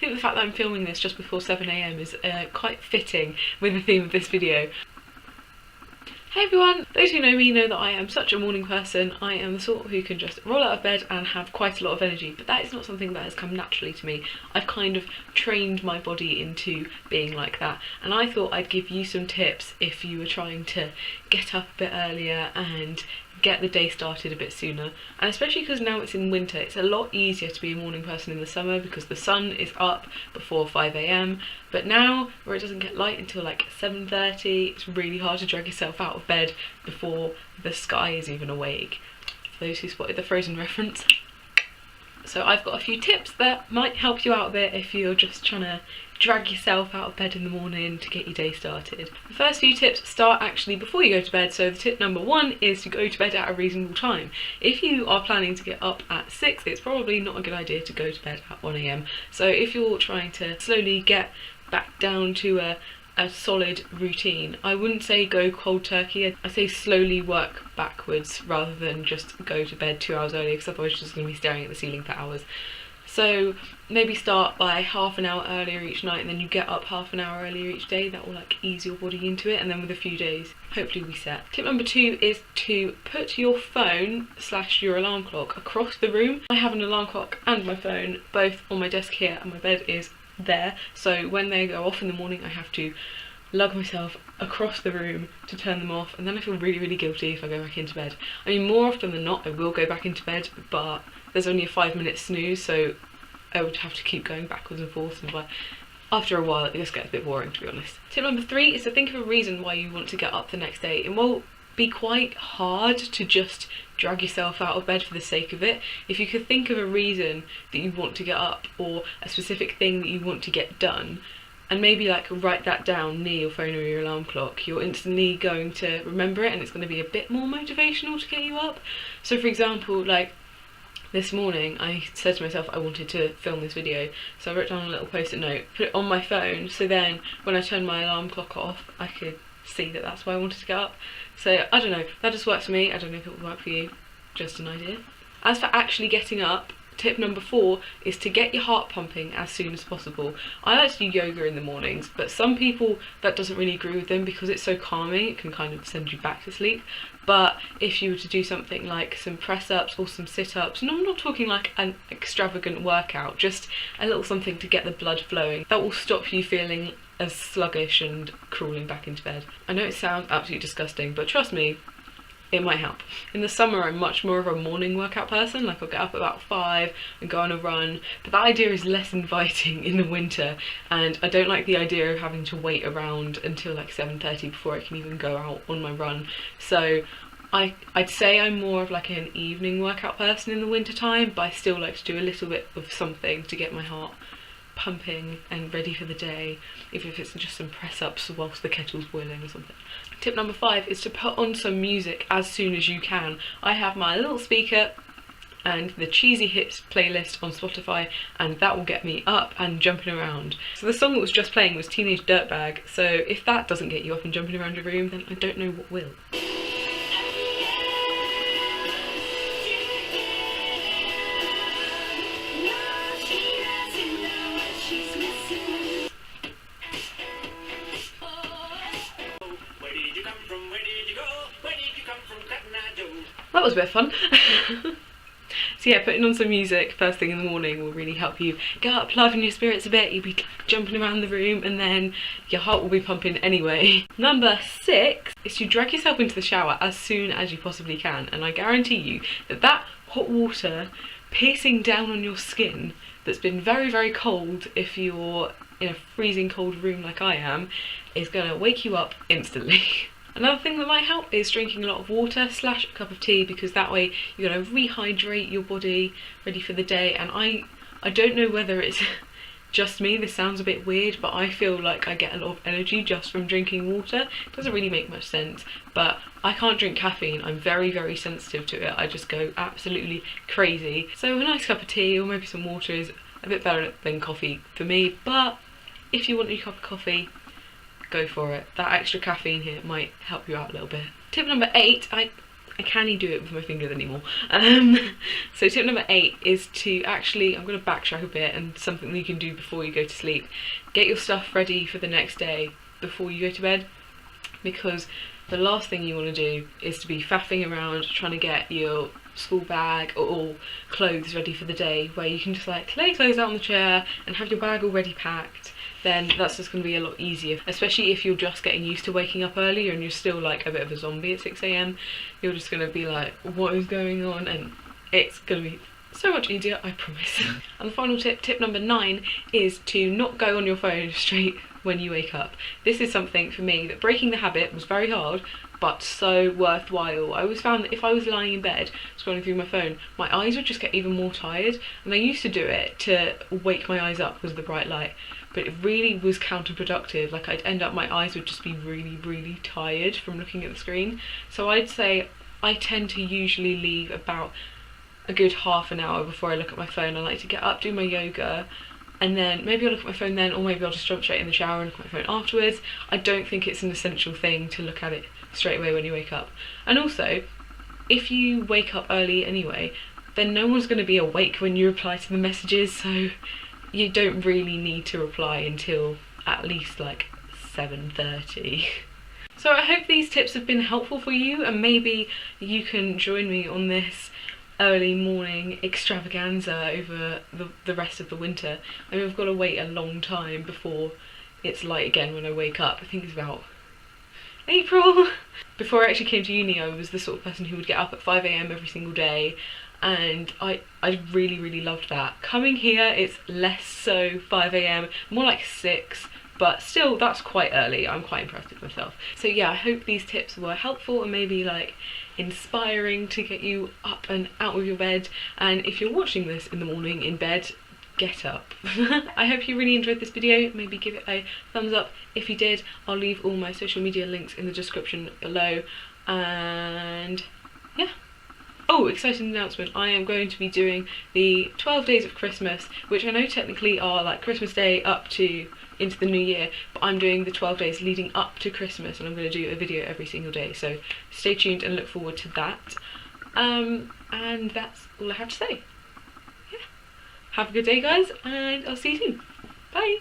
I think the fact that I'm filming this just before 7 AM is quite fitting with the theme of this video. Hey everyone! Those who know me know that I am such a morning person. I am the sort who can just roll out of bed and have quite a lot of energy, but that is not something that has come naturally to me. I've kind of trained my body into being like that, and I thought I'd give you some tips if you were trying to get up a bit earlier and get the day started a bit sooner. And especially because now it's in winter, it's a lot easier to be a morning person in the summer because the sun is up before 5 AM, but now where it doesn't get light until like 7:30, it's really hard to drag yourself out of bed before the sky is even awake. For those who spotted the Frozen reference. So I've got a few tips that might help you out a bit if you're just trying to drag yourself out of bed in the morning to get your day started. The first few tips start actually before you go to bed, so the tip number 1 is to go to bed at a reasonable time. If you are planning to get up at 6, it's probably not a good idea to go to bed at 1 AM. So if you're trying to slowly get back down to a solid routine, I wouldn't say go cold turkey. I say slowly work backwards rather than just go to bed 2 hours early, because otherwise you're just going to be staring at the ceiling for hours. So maybe start by half an hour earlier each night, and then you get up half an hour earlier each day. That will like ease your body into it, and then with a few days hopefully we set. Tip number 2 is to put your phone / your alarm clock across the room. I have an alarm clock and my phone both on my desk here, and my bed is there, so when they go off in the morning I have to lug myself across the room to turn them off, and then I feel really guilty if I go back into bed. I mean, more often than not I will go back into bed, but there's only a 5-minute snooze, so I would have to keep going backwards and forwards, and after a while it just gets a bit boring, to be honest. Tip number 3 is to think of a reason why you want to get up the next day. It will be quite hard to just drag yourself out of bed for the sake of it. If you could think of a reason that you want to get up, or a specific thing that you want to get done, and maybe like write that down near your phone or your alarm clock, you're instantly going to remember it, and it's going to be a bit more motivational to get you up. So for example, like this morning I said to myself I wanted to film this video, so I wrote down a little post-it note, put it on my phone, so then when I turned my alarm clock off I could see that that's why I wanted to get up. So I don't know, that just works for me. I don't know if it will work for you, just an idea. As for actually getting up, tip number 4 is to get your heart pumping as soon as possible. I like to do yoga in the mornings, but some people that doesn't really agree with them because it's so calming, it can kind of send you back to sleep. But if you were to do something like some press-ups or some sit-ups, and I'm not talking like an extravagant workout, just a little something to get the blood flowing, that will stop you feeling as sluggish and crawling back into bed. I know it sounds absolutely disgusting, but trust me, it might help. In the summer I'm much more of a morning workout person, like I'll get up about 5 and go on a run, but that idea is less inviting in the winter, and I don't like the idea of having to wait around until like 7:30 before I can even go out on my run. So I'd say I'm more of like an evening workout person in the winter time, but I still like to do a little bit of something to get my heart pumping and ready for the day, even if it's just some press-ups whilst the kettle's boiling or something. Tip number 5 is to put on some music as soon as you can. I have my little speaker and the Cheesy Hits playlist on Spotify, and that will get me up and jumping around. So the song that was just playing was Teenage Dirtbag, so if that doesn't get you up and jumping around your room, then I don't know what will. That was a bit of fun. So yeah, putting on some music first thing in the morning will really help you get up, liven your spirits a bit. You'll be jumping around the room, and then your heart will be pumping anyway. Number 6 is to drag yourself into the shower as soon as you possibly can, and I guarantee you that hot water piercing down on your skin that's been very cold, if you're in a freezing cold room like I am, is going to wake you up instantly. Another thing that might help is drinking a lot of water / a cup of tea, because that way you're going to rehydrate your body, ready for the day. And I don't know whether it's just me, this sounds a bit weird, but I feel like I get a lot of energy just from drinking water. It doesn't really make much sense, but I can't drink caffeine. I'm very sensitive to it. I just go absolutely crazy. So a nice cup of tea or maybe some water is a bit better than coffee for me, but if you want your cup of coffee, go for it. That extra caffeine here might help you out a little bit. Tip number 8, I I can't do it with my fingers anymore. So tip number 8 is to actually, I'm going to backtrack a bit, and something that you can do before you go to sleep. Get your stuff ready for the next day before you go to bed, because the last thing you want to do is to be faffing around trying to get your school bag or all clothes ready for the day, where you can just like lay clothes out on the chair and have your bag already packed. Then that's just going to be a lot easier, especially if you're just getting used to waking up earlier and you're still like a bit of a zombie at 6 AM. You're just going to be like, what is going on? And it's going to be so much easier, I promise. And the final tip, tip number 9, is to not go on your phone straight when you wake up. This is something for me that breaking the habit was very hard, but so worthwhile. I always found that if I was lying in bed scrolling through my phone, my eyes would just get even more tired, and I used to do it to wake my eyes up because of the bright light, but it really was counterproductive. Like, I'd end up, my eyes would just be really, really tired from looking at the screen. So I'd say I tend to usually leave about a good half an hour before I look at my phone. I like to get up, do my yoga, and then maybe I'll look at my phone then, or maybe I'll just jump straight in the shower and look at my phone afterwards. I don't think it's an essential thing to look at it straight away when you wake up. And also, if you wake up early anyway, then no one's going to be awake when you reply to the messages, so you don't really need to reply until at least like 7:30. So I hope these tips have been helpful for you, and maybe you can join me on this early morning extravaganza over the rest of the winter. I mean, I've got to wait a long time before it's light again when I wake up. I think it's about April. Before I actually came to uni, I was the sort of person who would get up at 5 AM every single day, and I really, really loved that. Coming here, it's less so 5 AM, more like 6, but still, that's quite early. I'm quite impressed with myself. So yeah, I hope these tips were helpful and maybe like inspiring to get you up and out of your bed. And if you're watching this in the morning in bed, get up. I hope you really enjoyed this video. Maybe give it a thumbs up if you did. I'll leave all my social media links in the description below. And yeah. Oh, exciting announcement. I am going to be doing the 12 days of Christmas, which I know technically are like Christmas Day up to into the new year, but I'm doing the 12 days leading up to Christmas, and I'm going to do a video every single day, so stay tuned and look forward to that. And that's all I have to say. Yeah. Have a good day, guys, and I'll see you soon. Bye!